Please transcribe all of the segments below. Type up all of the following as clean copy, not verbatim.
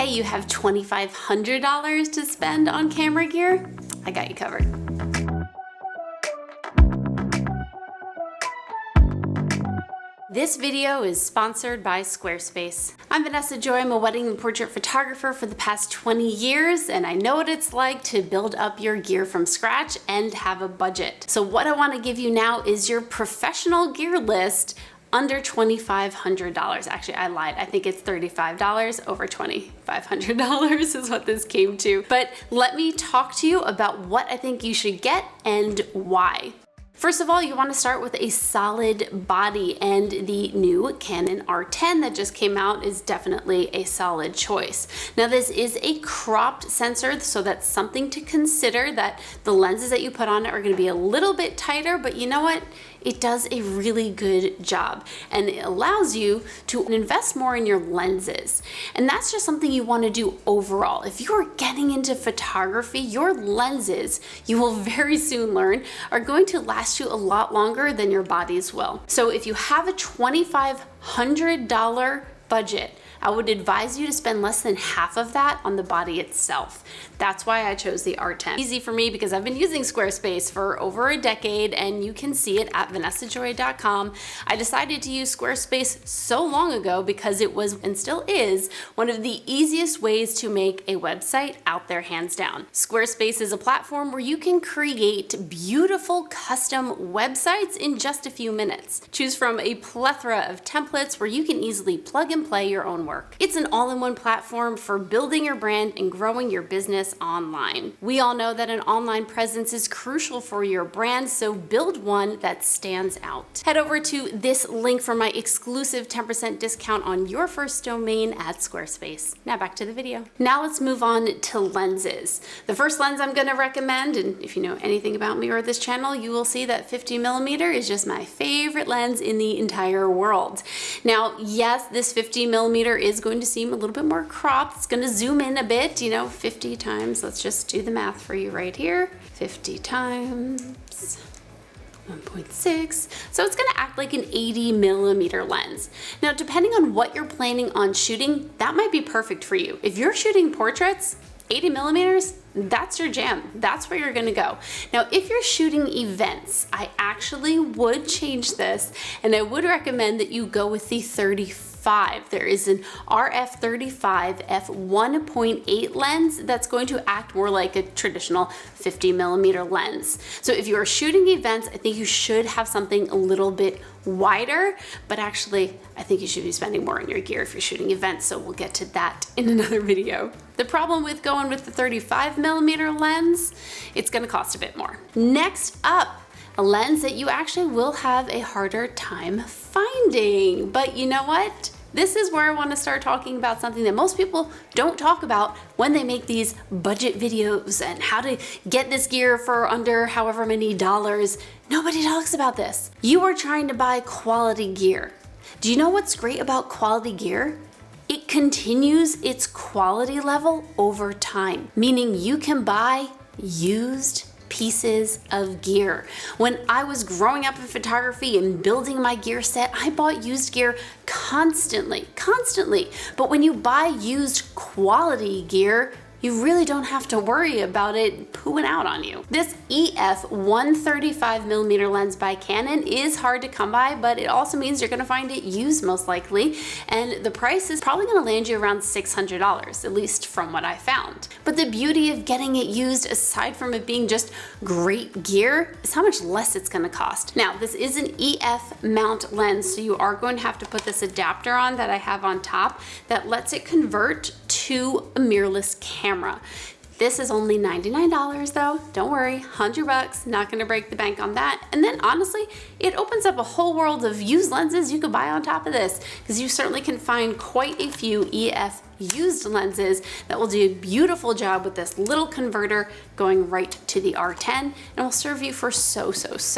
say you have $2,500 to spend on camera gear, I got you covered. This video is sponsored by Squarespace. I'm Vanessa Joy. I'm a wedding and portrait photographer for the past 20 years, and I know what it's like to build up your gear from scratch and have a budget. So what I want to give you now is your professional gear list under $2,500. Actually, I lied. I think it's $35. Over $2,500 is what this came to. But let me talk to you about what I think you should get and why. First of all, you want to start with a solid body, and the new Canon R10 that just came out is definitely a solid choice. Now, this is a cropped sensor, so that's something to consider, that the lenses that you put on it are going to be a little bit tighter, but you know what? It does a really good job, and it allows you to invest more in your lenses. And that's just something you want to do overall. If you're getting into photography, your lenses, you will very soon learn, are going to last you a lot longer than your bodies will. So if you have a $2,500 budget, I would advise you to spend less than half of that on the body itself. That's why I chose the R10. Easy for me because I've been using Squarespace for over a decade, and you can see it at vanessajoy.com. I decided to use Squarespace so long ago because it was, and still is, one of the easiest ways to make a website out there, hands down. Squarespace is a platform where you can create beautiful custom websites in just a few minutes. Choose from a plethora of templates where you can easily plug and play your own work. It's an all-in-one platform for building your brand and growing your business online. We all know that an online presence is crucial for your brand, so build one that stands out. Head over to this link for my exclusive 10% discount on your first domain at Squarespace. Now back to the video. Now let's move on to lenses. The first lens I'm going to recommend, and if you know anything about me or this channel, you will see that 50mm is just my favorite lens in the entire world. Now, yes, this 50mm is going to seem a little bit more cropped. It's going to zoom in a bit, 50 times. Let's just do the math for you right here. 50 times 1.6. So it's going to act like an 80mm lens. Now, depending on what you're planning on shooting, that might be perfect for you. If you're shooting portraits, 80mm, that's your jam. That's where you're gonna go. Now, if you're shooting events, I actually would change this, and I would recommend that you go with the 35. There is an RF 35 f1.8 lens that's going to act more like a traditional 50mm lens. So if you are shooting events, I think you should have something a little bit wider, but actually I think you should be spending more on your gear if you're shooting events, so we'll get to that in another video. The problem with going with the 35mm lens, it's gonna cost a bit more. Next up, a lens that you actually will have a harder time finding, but you know what? This is where I want to start talking about something that most people don't talk about when they make these budget videos and how to get this gear for under however many dollars. Nobody talks about this. You are trying to buy quality gear. Do you know what's great about quality gear? It continues its quality level over time, meaning you can buy used pieces of gear. When I was growing up in photography and building my gear set, I bought used gear constantly. But when you buy used quality gear, you really don't have to worry about it pooing out on you. This EF 135mm lens by Canon is hard to come by, but it also means you're gonna find it used most likely, and the price is probably gonna land you around $600, at least from what I found. But the beauty of getting it used, aside from it being just great gear, is how much less it's gonna cost. Now, this is an EF mount lens, so you are going to have to put this adapter on that I have on top that lets it convert to a mirrorless camera. This is only $99 though, don't worry, $100, not gonna break the bank on that. And then honestly, it opens up a whole world of used lenses you could buy on top of this, because you certainly can find quite a few EF used lenses that will do a beautiful job with this little converter going right to the R10, and will serve you for so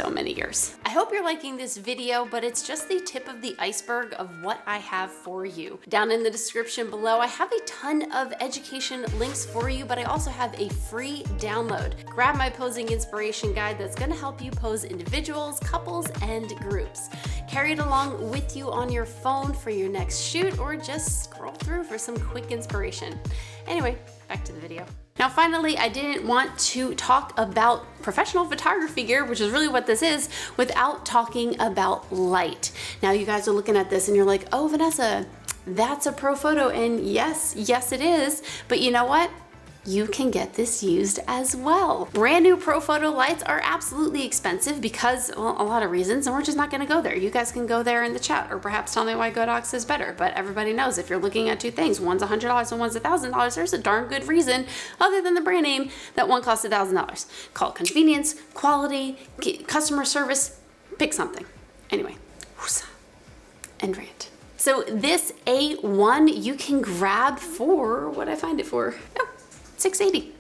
many years. I hope you're liking this video, but it's just the tip of the iceberg of what I have for you. Down in the description below, I have a ton of education links for you, but I also have a free download. Grab my posing inspiration guide that's gonna help you pose individuals, couples, and groups. Carry it along with you on your phone for your next shoot, or just scroll through for some quick inspiration. Anyway, back to the video. Now finally, I didn't want to talk about professional photography gear, which is really what this is, without talking about light. Now you guys are looking at this and you're like, oh Vanessa, that's a Profoto, and yes it is, but you know what? You can get this used as well. Brand new Profoto lights are absolutely expensive because, well, a lot of reasons, and we're just not gonna go there. You guys can go there in the chat, or perhaps tell me why Godox is better, but everybody knows if you're looking at two things, one's $100 and one's $1,000, there's a darn good reason, other than the brand name, that one costs $1,000. Call it convenience, quality, customer service, pick something. Anyway, end rant. So this A1 you can grab for, what'd I find it for? Oh, $680.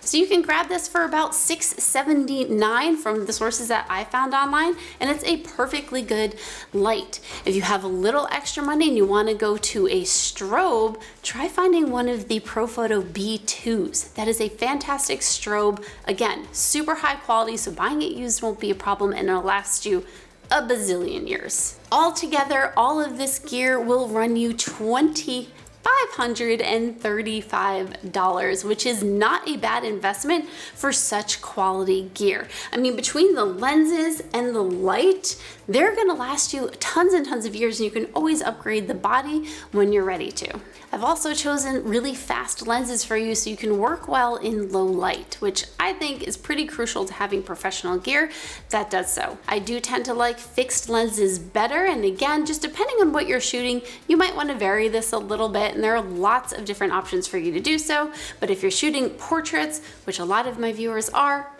So you can grab this for about $679 from the sources that I found online, and it's a perfectly good light. If you have a little extra money and you want to go to a strobe, try finding one of the Profoto B2s. That is a fantastic strobe. Again, super high quality, so buying it used won't be a problem, and it'll last you a bazillion years. Altogether, all of this gear will run you $2,535, which is not a bad investment for such quality gear. I mean, between the lenses and the light, they're gonna last you tons and tons of years, and you can always upgrade the body when you're ready to. I've also chosen really fast lenses for you so you can work well in low light, which I think is pretty crucial to having professional gear that does so. I do tend to like fixed lenses better, and again, just depending on what you're shooting, you might want to vary this a little bit, and there are lots of different options for you to do so. But if you're shooting portraits, which a lot of my viewers are,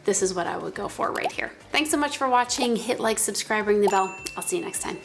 this is what I would go for right here. Thanks so much for watching. Hit like, subscribe, ring the bell. I'll see you next time.